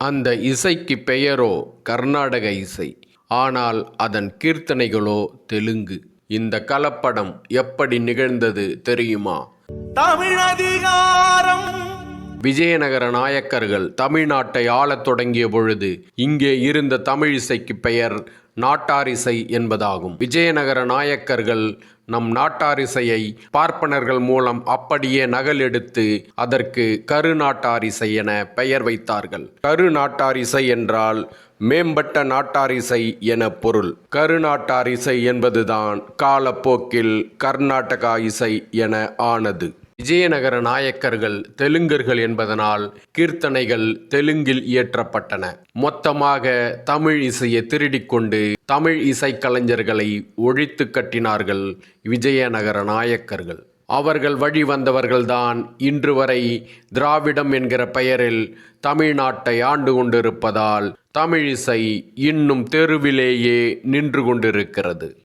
அந்த இசைக்கு பெயரோ கர்நாடக இசை. ஆனால் அதன் கீர்த்தனைகளோ தெலுங்கு. இந்த கலப்படம் எப்படி நிகழ்ந்தது தெரியுமா? தமிழதிகாரம். விஜயநகர நாயக்கர்கள் தமிழ்நாட்டை ஆளத் தொடங்கிய பொழுது இங்கே இருந்த தமிழ் இசைக்கு பெயர் நாட்டாரிசை என்பதாகும். விஜயநகர நாயக்கர்கள் நம் நாட்டாரிசையை பார்ப்பனர்கள் மூலம் அப்படியே நகல் எடுத்து அதற்கு கருநாட்டாரிசை என பெயர் வைத்தார்கள். கருநாட்டாரிசை என்றால் மேம்பட்ட நாட்டாரிசை என பொருள். கருநாட்டாரிசை என்பதுதான் காலப்போக்கில் கர்நாடகா இசை என ஆனது. விஜயநகர நாயக்கர்கள் தெலுங்கர்கள் என்பதனால் கீர்த்தனைகள் தெலுங்கில் இயற்றப்பட்டன. மொத்தமாக தமிழ் இசையை திருடிக்கொண்டு தமிழ் இசைக்கலைஞர்களை ஒழித்து கட்டினார்கள் விஜயநகர நாயக்கர்கள். அவர்கள் வழி வந்தவர்கள்தான் இன்று வரை திராவிடம் என்கிற பெயரில் தமிழ்நாட்டை ஆண்டு கொண்டிருப்பதால் தமிழிசை இன்னும் தெருவிலேயே நின்று கொண்டிருக்கிறது.